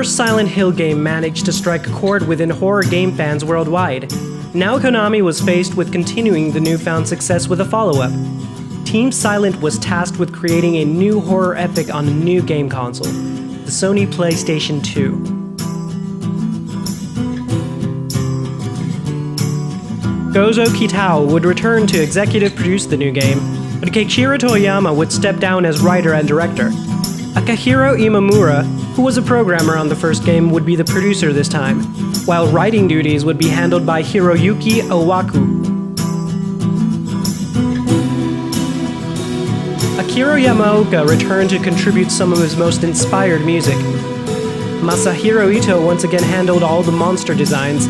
first Silent Hill game managed to strike a chord within horror game fans worldwide. Now Konami was faced with continuing the newfound success with a follow-up. Team Silent was tasked with creating a new horror epic on a new game console, the Sony PlayStation 2. Gozo Kitao would return to executive produce the new game, but Keiichiro Toyama would step down as writer and director. Akihiro Imamura, who was a programmer on the first game, would be the producer this time, while writing duties would be handled by Hiroyuki Owaku. Akira Yamaoka returned to contribute some of his most inspired music. Masahiro Ito once again handled all the monster designs,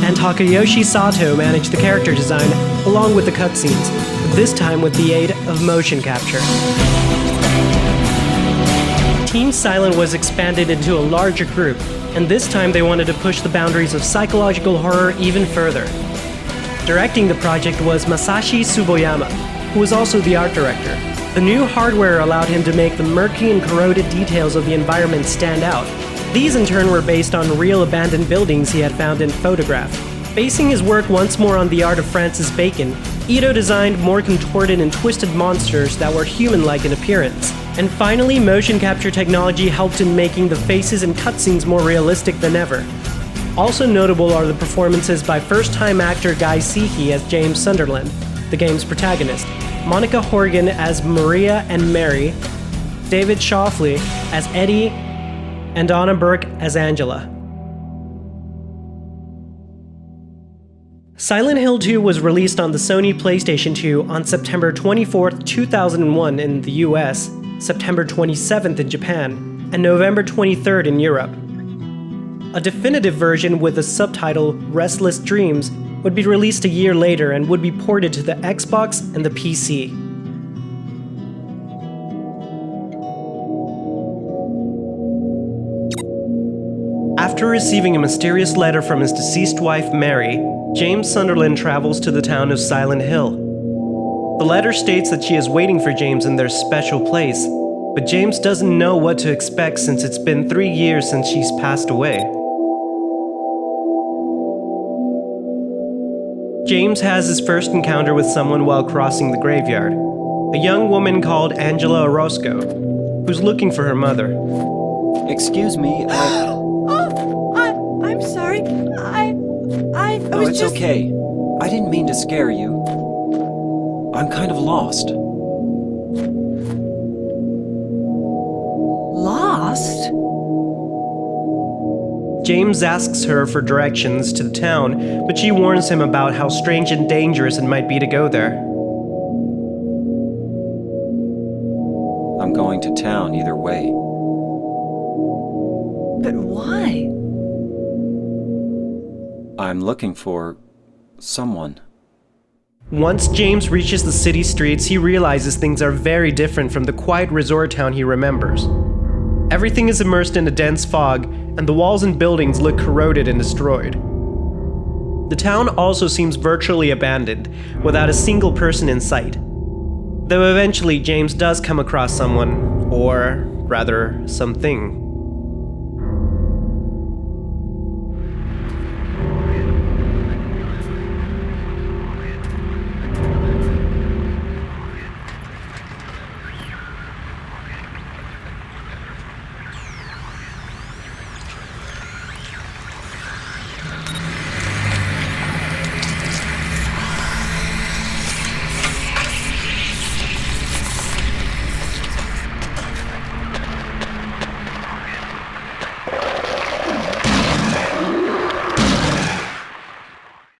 and Takayoshi Sato managed the character design along with the cutscenes, this time with the aid of motion capture. Team Silent was expanded into a larger group, and this time they wanted to push the boundaries of psychological horror even further. Directing the project was Masashi Tsuboyama, who was also the art director. The new hardware allowed him to make the murky and corroded details of the environment stand out. These in turn were based on real abandoned buildings he had found in photographs. Basing his work once more on the art of Francis Bacon, Ito designed more contorted and twisted monsters that were human-like in appearance. And finally, motion capture technology helped in making the faces and cutscenes more realistic than ever. Also notable are the performances by first-time actor Guy Seehey as James Sunderland, the game's protagonist, Monica Horgan as Maria and Mary, David Shoffley as Eddie, and Donna Burke as Angela. Silent Hill 2 was released on the Sony PlayStation 2 on September 24, 2001 in the US, September 27th in Japan, and November 23rd in Europe. A definitive version with the subtitle Restless Dreams would be released a year later and would be ported to the Xbox and the PC. After receiving a mysterious letter from his deceased wife Mary, James Sunderland travels to the town of Silent Hill. The letter states that she is waiting for James in their special place, but James doesn't know what to expect since it's been 3 years since she's passed away. James has his first encounter with someone while crossing the graveyard, a young woman called Angela Orozco, who's looking for her mother. Excuse me, I'm sorry. I No, was it's just... okay. I didn't mean to scare you. I'm kind of lost. Lost? James asks her for directions to the town, but she warns him about how strange and dangerous it might be to go there. I'm going to town either way. But why? I'm looking for someone. Once James reaches the city streets, he realizes things are very different from the quiet resort town he remembers. Everything is immersed in a dense fog, and the walls and buildings look corroded and destroyed. The town also seems virtually abandoned, without a single person in sight. Though eventually James does come across someone, or rather, something.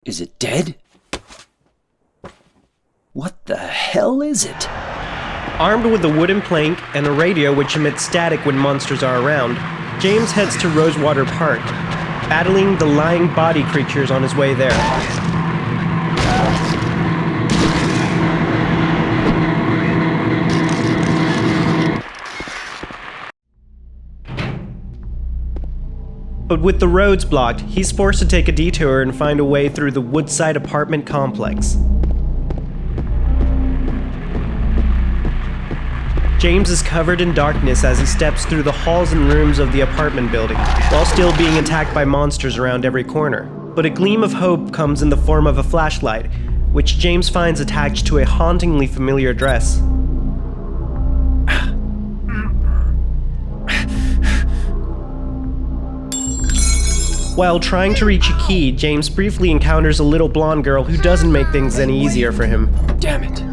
Is it dead? What the hell is it? Armed with a wooden plank and a radio which emits static when monsters are around, James heads to Rosewater Park, battling the lying body creatures on his way there. But with the roads blocked, he's forced to take a detour and find a way through the Woodside apartment complex. James is covered in darkness as he steps through the halls and rooms of the apartment building, while still being attacked by monsters around every corner. But a gleam of hope comes in the form of a flashlight, which James finds attached to a hauntingly familiar dress. While trying to reach a key, James briefly encounters a little blonde girl who doesn't make things any easier for him. Damn it.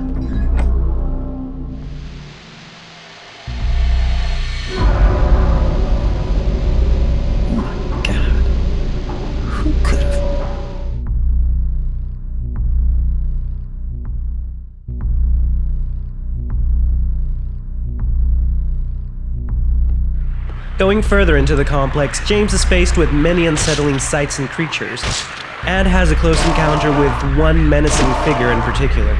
Going further into the complex, James is faced with many unsettling sights and creatures, and has a close encounter with one menacing figure in particular.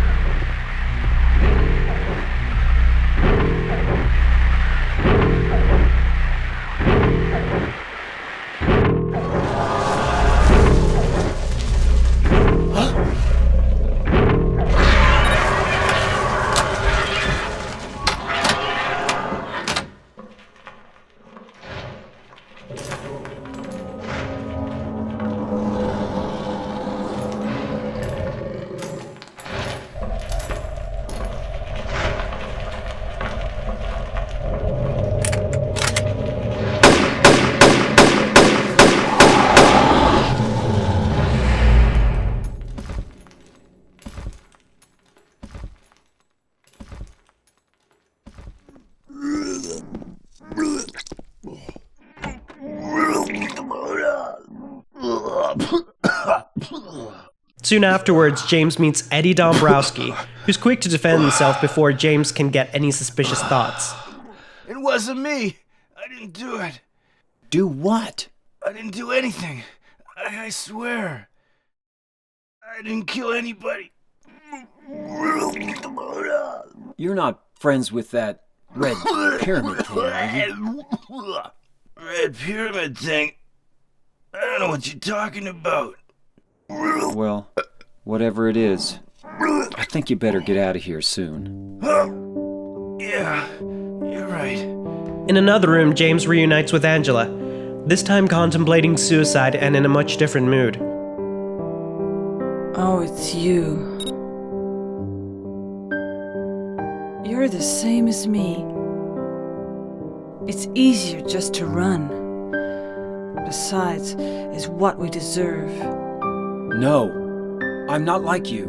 Soon afterwards, James meets Eddie Dombrowski, who's quick to defend himself before James can get any suspicious thoughts. It wasn't me. I didn't do it. Do what? I didn't do anything. I swear. I didn't kill anybody. You're not friends with that red pyramid thing, are you? Red pyramid thing? I don't know what you're talking about. Well, whatever it is, I think you better get out of here soon. Yeah, you're right. In another room, James reunites with Angela, this time contemplating suicide and in a much different mood. Oh, it's you. You're the same as me. It's easier just to run. Besides, it's what we deserve. No, I'm not like you.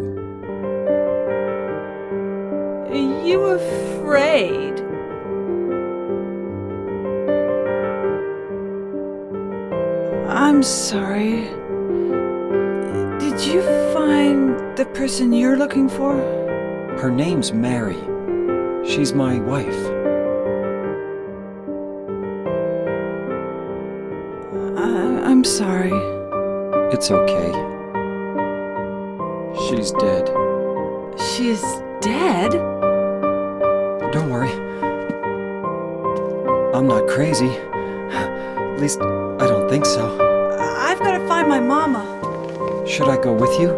Are you afraid? I'm sorry. Did you find the person you're looking for? Her name's Mary. She's my wife. I'm sorry. It's okay. She's dead. She is dead? Don't worry. I'm not crazy. At least, I don't think so. I've got to find my mama. Should I go with you?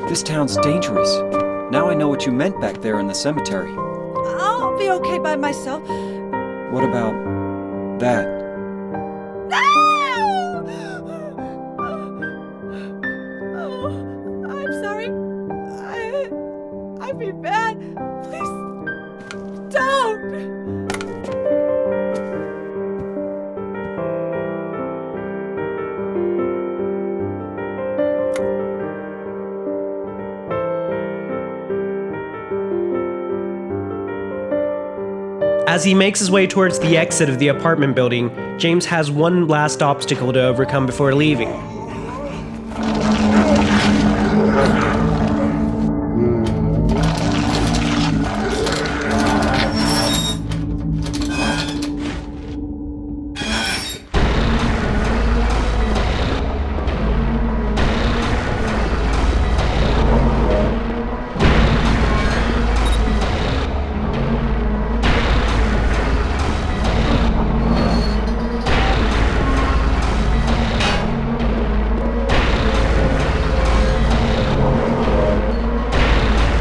This town's dangerous. Now I know what you meant back there in the cemetery. I'll be okay by myself. What about that? No! Oh, I'm sorry. I've been bad. Please, don't! As he makes his way towards the exit of the apartment building, James has one last obstacle to overcome before leaving.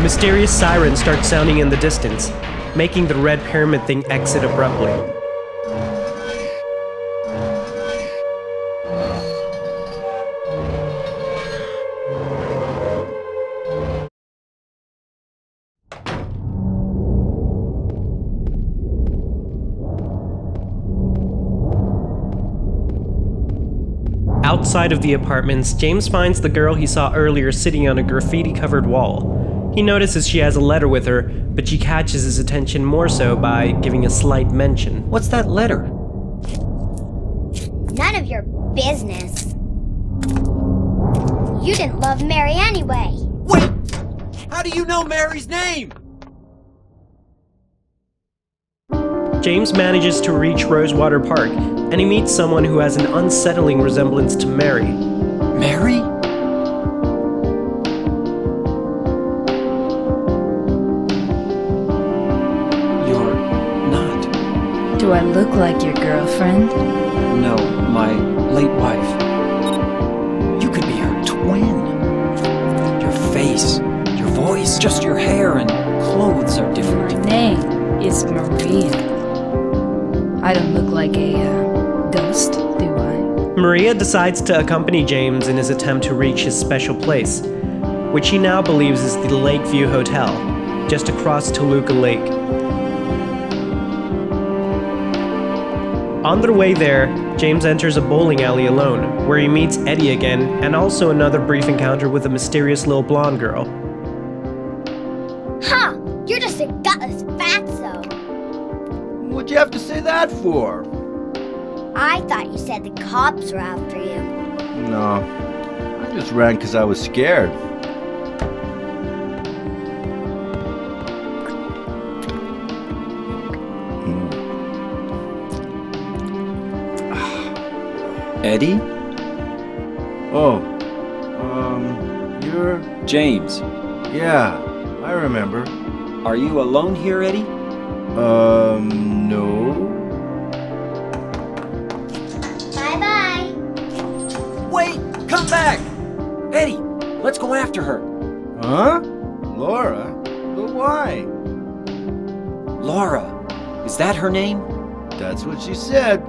Mysterious sirens start sounding in the distance, making the red pyramid thing exit abruptly. Outside of the apartments, James finds the girl he saw earlier sitting on a graffiti-covered wall. He notices she has a letter with her, but she catches his attention more so by giving a slight mention. What's that letter? None of your business. You didn't love Mary anyway. Wait! How do you know Mary's name? James manages to reach Rosewater Park, and he meets someone who has an unsettling resemblance to Mary. Mary? You're not. Do I look like your girlfriend? No, my late wife. You could be her twin. Your face, your voice, just your hair and clothes are different. Her name is Maria. I don't look like a ghost, do I? Maria decides to accompany James in his attempt to reach his special place, which he now believes is the Lakeview Hotel, just across Toluca Lake. On their way there, James enters a bowling alley alone, where he meets Eddie again, and also another brief encounter with a mysterious little blonde girl. Huh, you're just a gutless fatso. What'd you have to say that for? I thought you said the cops were after you. No, I just ran because I was scared. Eddie? Oh, you're... James. Yeah, I remember. Are you alone here, Eddie? No. Bye-bye. Wait! Come back! Eddie, let's go after her. Huh? Laura? But why? Laura. Is that her name? That's what she said.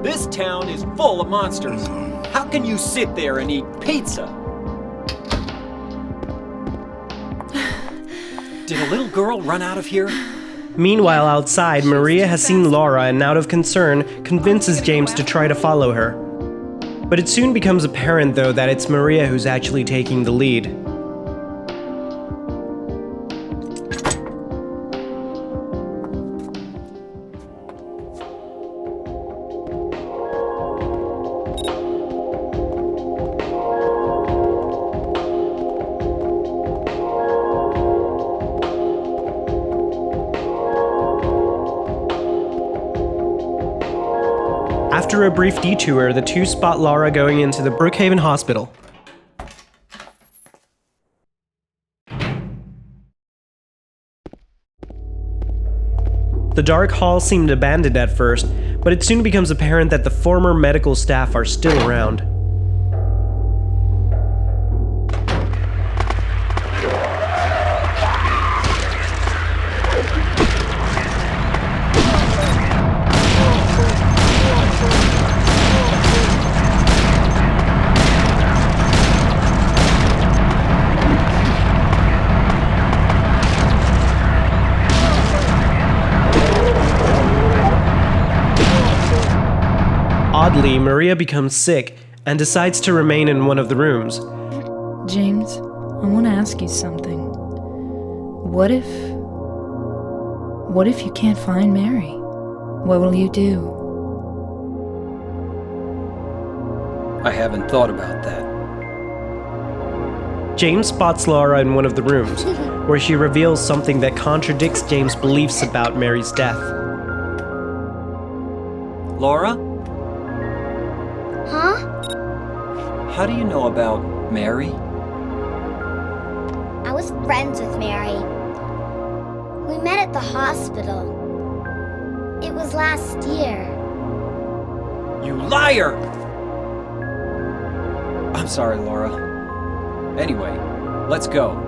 This town is full of monsters. How can you sit there and eat pizza? Did a little girl run out of here? Meanwhile, outside, Maria has seen Laura and, out of concern, convinces James to try to follow her. But it soon becomes apparent, though, that it's Maria who's actually taking the lead. After a brief detour, the two spot Laura going into the Brookhaven Hospital. The dark hall seemed abandoned at first, but it soon becomes apparent that the former medical staff are still around. Oddly, Maria becomes sick and decides to remain in one of the rooms. James, I want to ask you something. What if you can't find Mary? What will you do? I haven't thought about that. James spots Laura in one of the rooms, where she reveals something that contradicts James' beliefs about Mary's death. Laura? Huh? How do you know about Mary? I was friends with Mary. We met at the hospital. It was last year. You liar! I'm sorry, Laura. Anyway, let's go.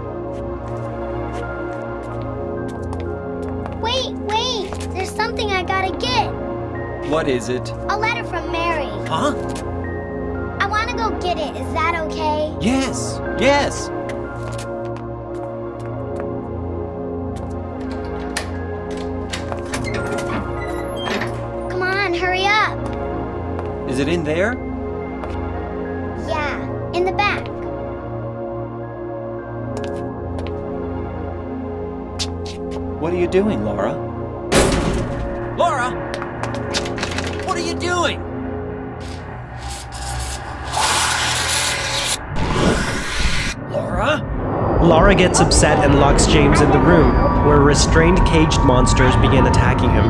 something I gotta get. What is it? A letter from Mary. Huh? I wanna go get it. Is that okay? Yes, yes. Come on, hurry up. Is it in there? Yeah, in the back. What are you doing, Laura? Laura! What are you doing? Laura? Laura gets upset and locks James in the room, where restrained caged monsters begin attacking him.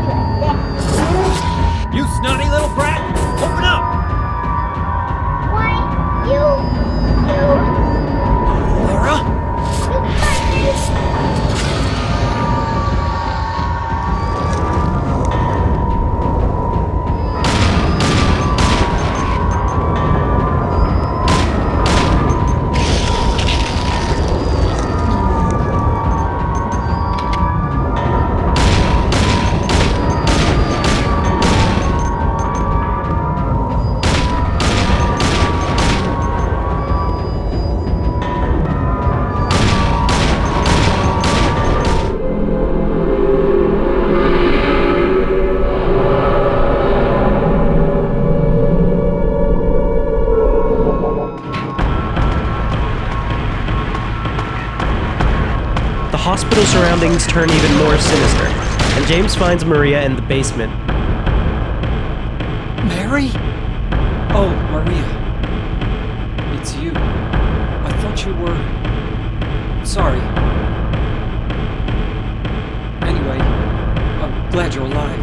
You snotty little brat! Open up! Why, you... Laura? You got me. The hospital surroundings turn even more sinister, and James finds Maria in the basement. Mary? Oh, Maria. It's you. I thought you were... Sorry. Anyway, I'm glad you're alive.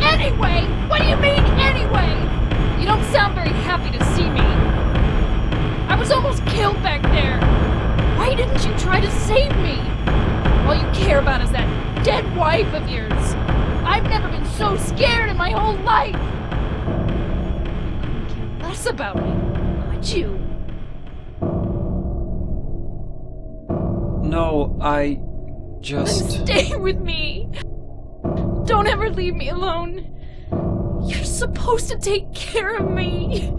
Anyway? What do you mean, anyway? You don't sound very happy to see me. I was almost killed back there. Why didn't you try to save me? All you care about is that dead wife of yours. I've never been so scared in my whole life. You couldn't care less about me, could you? No, I just... Then stay with me. Don't ever leave me alone. You're supposed to take care of me.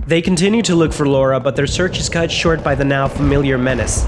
They continue to look for Laura, but their search is cut short by the now familiar menace.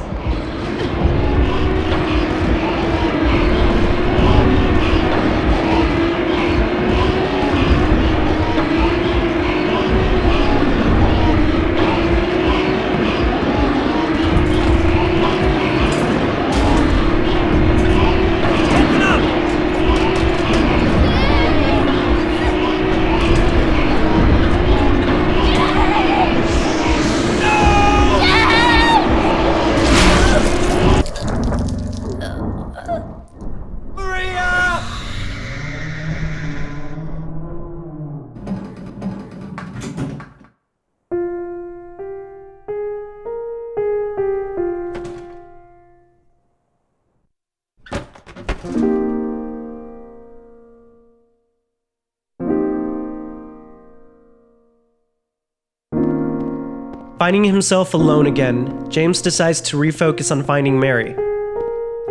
Finding himself alone again, James decides to refocus on finding Mary.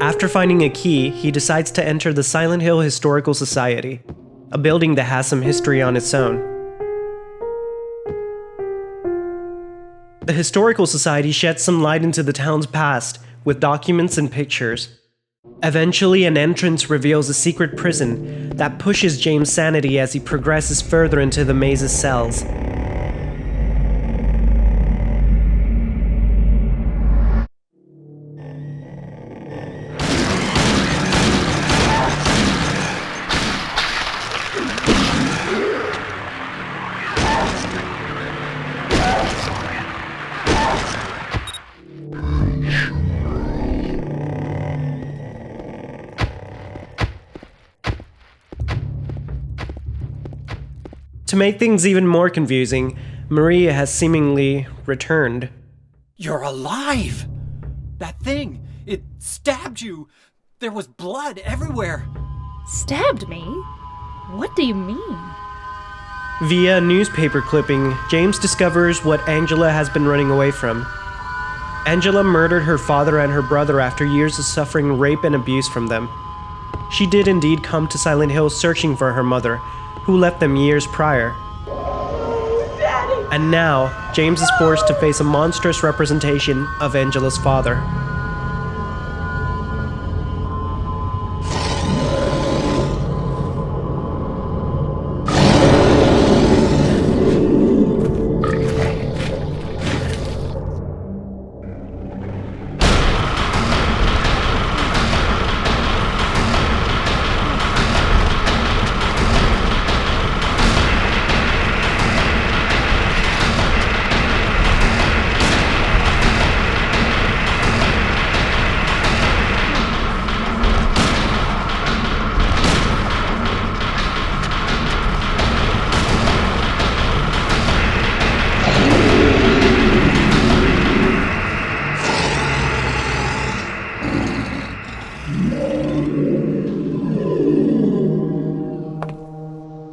After finding a key, he decides to enter the Silent Hill Historical Society, a building that has some history on its own. The Historical Society sheds some light into the town's past, with documents and pictures. Eventually, an entrance reveals a secret prison that pushes James' sanity as he progresses further into the maze's cells. To make things even more confusing, Maria has seemingly returned. You're alive! That thing, it stabbed you! There was blood everywhere! Stabbed me? What do you mean? Via a newspaper clipping, James discovers what Angela has been running away from. Angela murdered her father and her brother after years of suffering rape and abuse from them. She did indeed come to Silent Hill searching for her mother, who left them years prior. And now, James is forced to face a monstrous representation of Angela's father.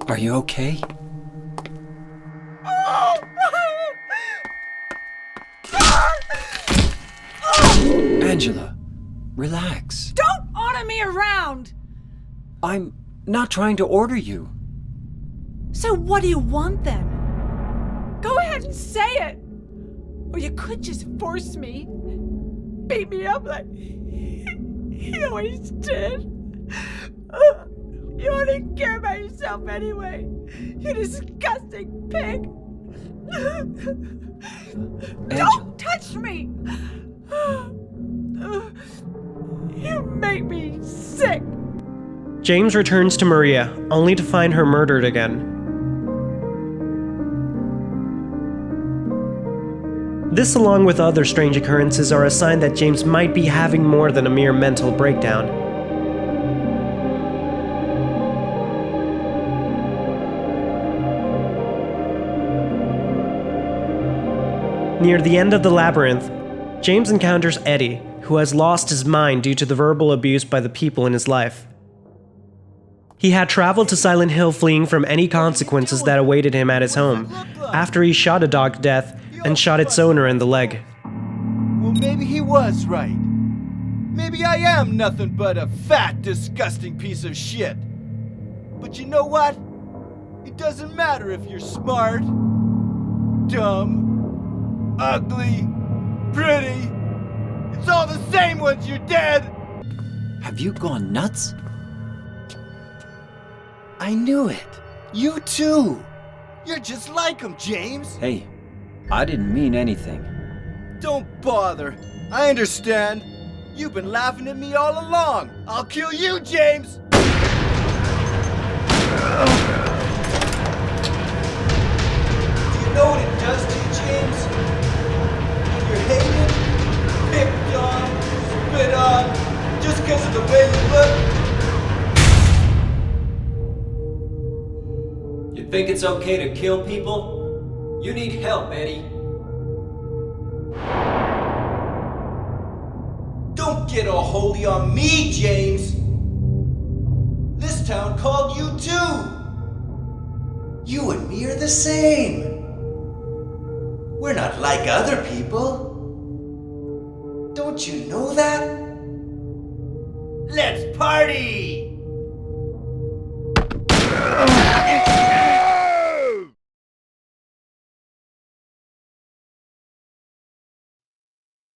Are you okay? Angela, relax. Don't order me around! I'm not trying to order you. So what do you want then? Go ahead and say it! Or you could just force me. Beat me up like he always did. You only care about yourself anyway. You disgusting pig. Don't touch me! You make me sick. James returns to Maria, only to find her murdered again. This, along with other strange occurrences, are a sign that James might be having more than a mere mental breakdown. Near the end of the labyrinth, James encounters Eddie, who has lost his mind due to the verbal abuse by the people in his life. He had traveled to Silent Hill fleeing from any consequences that awaited him at his home, after he shot a dog to death and shot its owner in the leg. Well, maybe he was right. Maybe I am nothing but a fat, disgusting piece of shit. But you know what? It doesn't matter if you're smart, dumb, ugly, pretty. It's all the same once you're dead. Have you gone nuts? I knew it. You too. You're just like him, James. Hey, I didn't mean anything. Don't bother. I understand. You've been laughing at me all along. I'll kill you, James. Do you know what it does to you, James? When you're hated, picked on, spit on, just because of the way you look. You think it's okay to kill people? You need help, Eddie. Don't get all holy on me, James. This town called you too. You and me are the same. We're not like other people. Don't you know that? Let's party!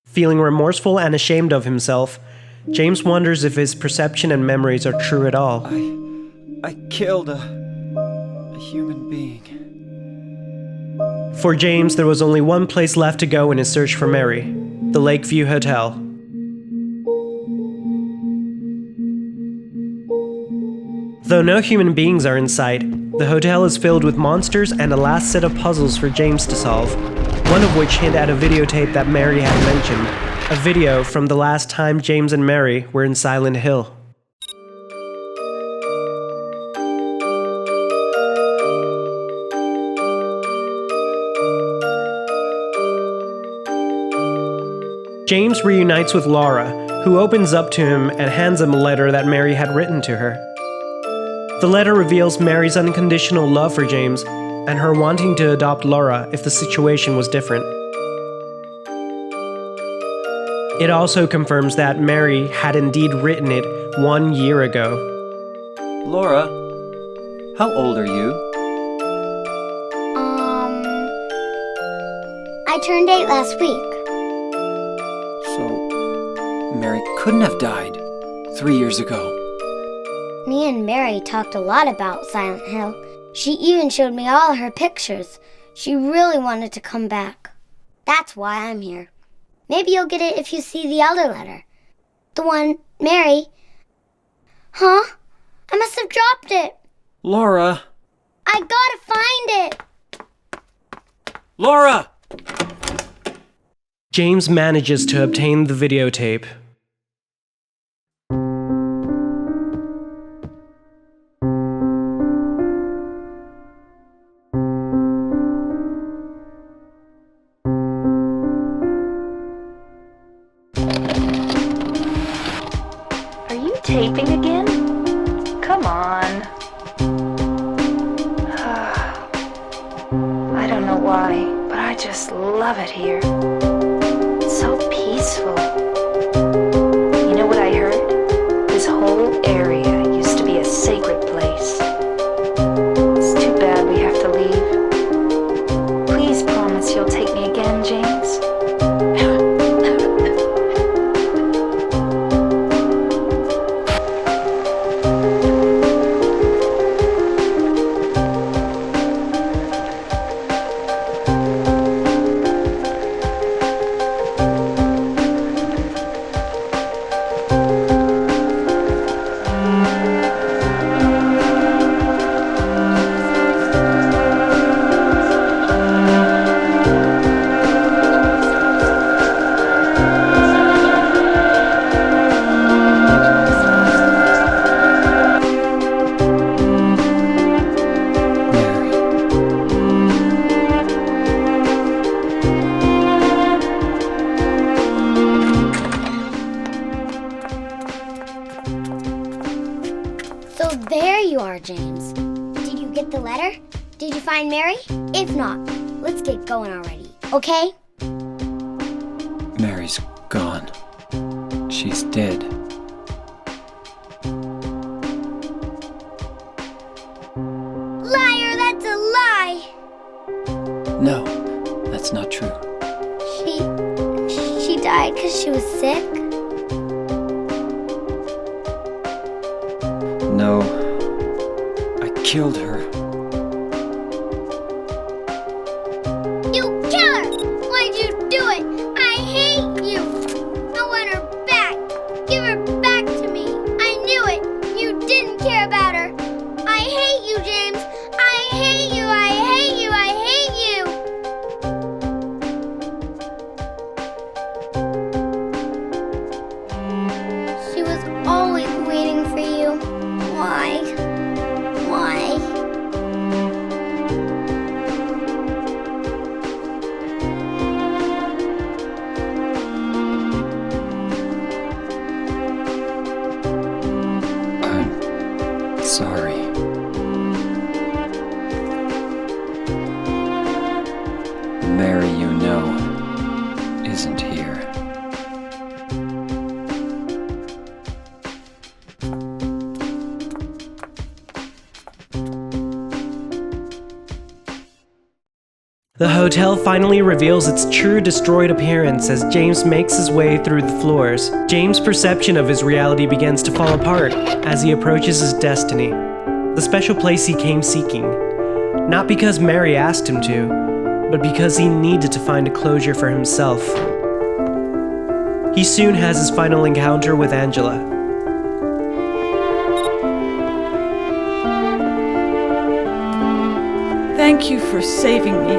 Feeling remorseful and ashamed of himself, James wonders if his perception and memories are true at all. I killed a human being. For James, there was only one place left to go in his search for Mary, the Lakeview Hotel. Though no human beings are in sight, the hotel is filled with monsters and a last set of puzzles for James to solve, one of which hint at a videotape that Mary had mentioned, a video from the last time James and Mary were in Silent Hill. James reunites with Laura, who opens up to him and hands him a letter that Mary had written to her. The letter reveals Mary's unconditional love for James and her wanting to adopt Laura if the situation was different. It also confirms that Mary had indeed written it 1 year ago. Laura, how old are you? I turned 8 last week. So, Mary couldn't have died 3 years ago. Me and Mary talked a lot about Silent Hill. She even showed me all her pictures. She really wanted to come back. That's why I'm here. Maybe you'll get it if you see the elder letter. The one Mary... Huh? I must have dropped it. Laura! I gotta find it. Laura! James manages to obtain the videotape. Are you taping again? Come on. I don't know why, but I just love it here. It's so peaceful. You know what I heard? This whole area used to be a sacred place. It's too bad we have to leave. Please promise you'll take me again, James. So there you are, James. Did you get the letter? Did you find Mary? If not, let's get going already, okay? Mary's gone. She's dead. Liar, that's a lie! No, that's not true. She died because she was sick? No, I killed her. You killer! Why'd you do it? I hate you! I want her back! Give her back to me! I knew it! You didn't care about her! I hate you, James! I hate you! I hate you! I hate you! She was always waiting for you. Why? Why? I'm sorry. Mary, you know, isn't here. The hotel finally reveals its true destroyed appearance as James makes his way through the floors. James' perception of his reality begins to fall apart as he approaches his destiny, the special place he came seeking. Not because Mary asked him to, but because he needed to find a closure for himself. He soon has his final encounter with Angela. Thank you for saving me.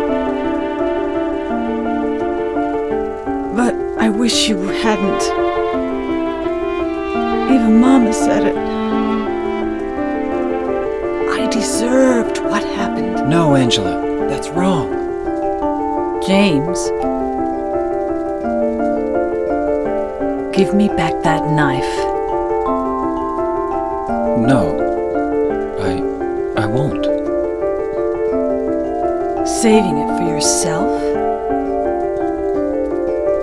But I wish you hadn't. Even Mama said it. I deserved what happened. No, Angela, that's wrong. James, give me back that knife. No, I won't. Saving it for yourself?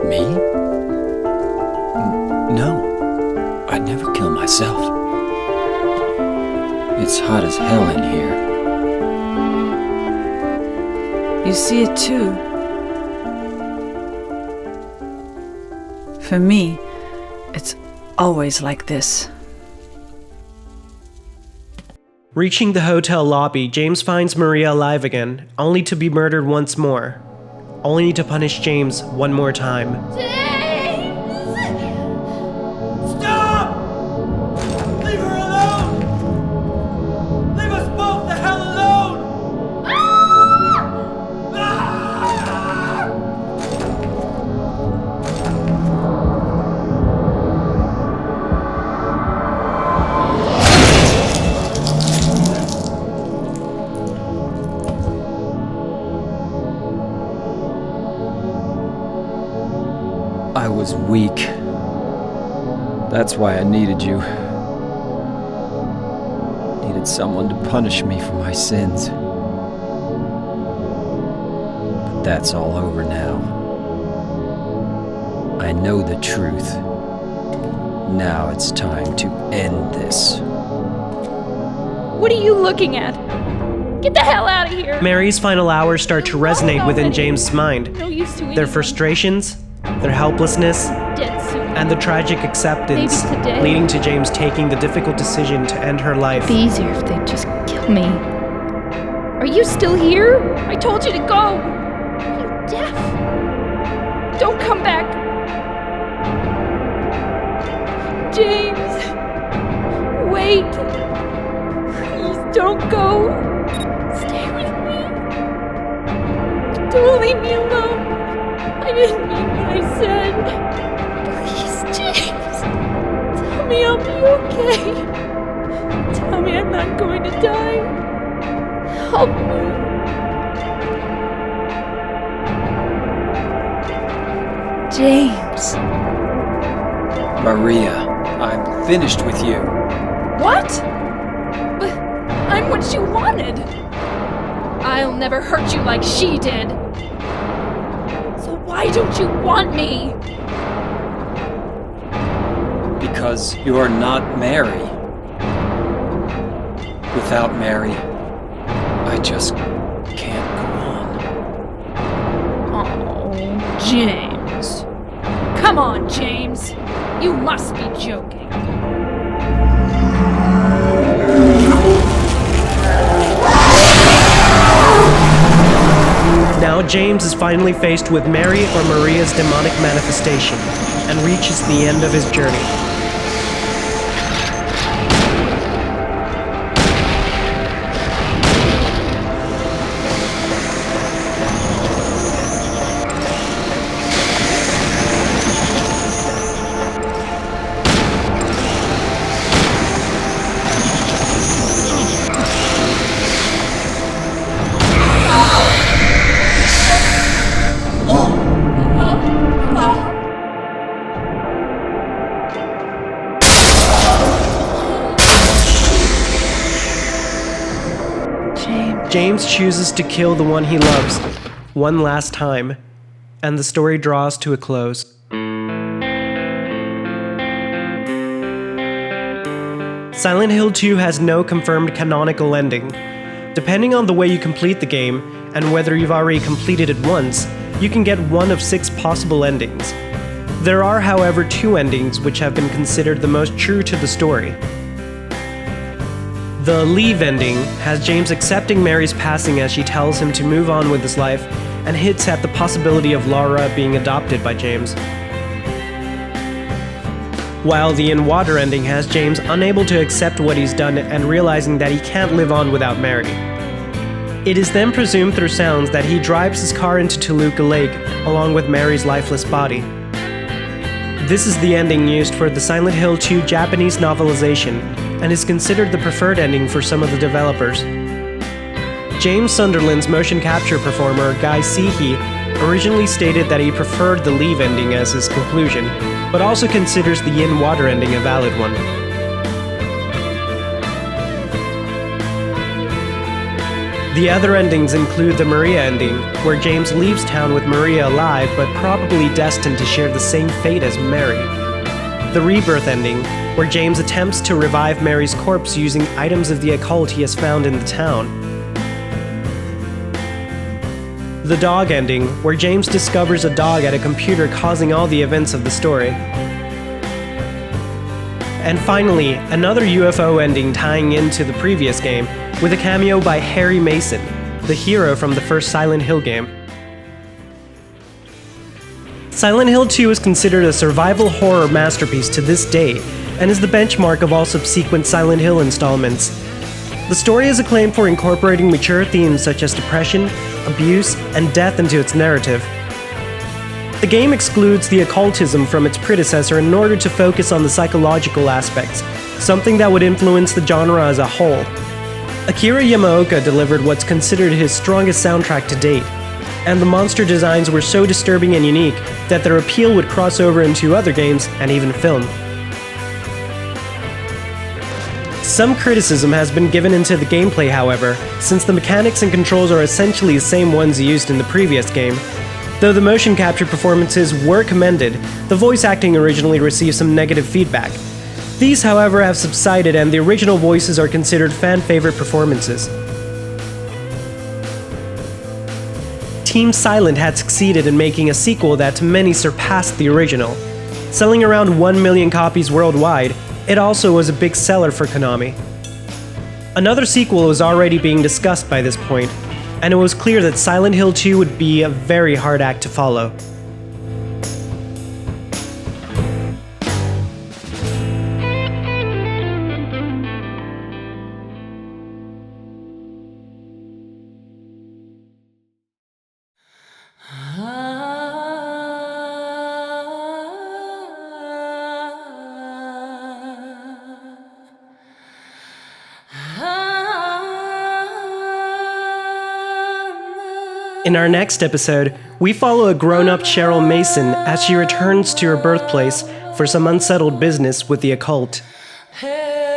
Me? myself. It's hot as hell in here. You see it too. For me, it's always like this. Reaching the hotel lobby, James finds Maria alive again, only to be murdered once more. Only to punish James one more time. Stop! Leave her alone! Leave us both the hell alone! I was weak. That's why I needed you. Needed someone to punish me for my sins. But that's all over now. I know the truth. Now it's time to end this. What are you looking at? Get the hell out of here! Mary's final hours start to resonate within James' mind. No use to Their anything. frustrations, their helplessness, Dead soon. and the tragic acceptance Maybe today. leading to James taking the difficult decision to end her life. It'd be easier if they'd just kill me. Are you still here? I told you to go! Are you deaf? Don't come back! James! Wait! Please don't go! Stay with me! Don't leave me alone! I didn't mean what I said! Please, James! Tell me I'll be okay! Tell me I'm not going to die! Help me! James! Maria, I'm finished with you. What? But I'm what you wanted! I'll never hurt you like she did! So why don't you want me? Because you're not Mary. Without Mary, I just can't go on. Oh, James. Come on, James. You must be joking. Now James is finally faced with Mary or Maria's demonic manifestation and reaches the end of his journey. James chooses to kill the one he loves, one last time, and the story draws to a close. Silent Hill 2 has no confirmed canonical ending. Depending on the way you complete the game, and whether you've already completed it once, you can get one of 6 possible endings. There are, however, 2 endings which have been considered the most true to the story. The Leave ending has James accepting Mary's passing as she tells him to move on with his life, and hints at the possibility of Laura being adopted by James. While the In Water ending has James unable to accept what he's done and realizing that he can't live on without Mary. It is then presumed through sounds that he drives his car into Toluca Lake, along with Mary's lifeless body. This is the ending used for the Silent Hill 2 Japanese novelization, and is considered the preferred ending for some of the developers. James Sunderland's motion capture performer, Guy Seehee, originally stated that he preferred the Leave ending as his conclusion, but also considers the In Water ending a valid one. The other endings include the Maria ending, where James leaves town with Maria alive but probably destined to share the same fate as Mary. the Rebirth ending, where James attempts to revive Mary's corpse using items of the occult he has found in the town. The Dog ending, where James discovers a dog at a computer causing all the events of the story. And finally, another UFO ending tying into the previous game, with a cameo by Harry Mason, the hero from the first Silent Hill game. Silent Hill 2 is considered a survival horror masterpiece to this day, and is the benchmark of all subsequent Silent Hill installments. The story is acclaimed for incorporating mature themes such as depression, abuse, and death into its narrative. The game excludes the occultism from its predecessor in order to focus on the psychological aspects, something that would influence the genre as a whole. Akira Yamaoka delivered what's considered his strongest soundtrack to date, and the monster designs were so disturbing and unique that their appeal would cross over into other games and even film. Some criticism has been given into the gameplay, however, since the mechanics and controls are essentially the same ones used in the previous game. Though the motion capture performances were commended, the voice acting originally received some negative feedback. These, however, have subsided and the original voices are considered fan-favorite performances. Team Silent had succeeded in making a sequel that to many surpassed the original. Selling around 1 million copies worldwide, it also was a big seller for Konami. Another sequel was already being discussed by this point, and it was clear that Silent Hill 2 would be a very hard act to follow. In our next episode, we follow a grown-up Cheryl Mason as she returns to her birthplace for some unsettled business with the occult. Hey.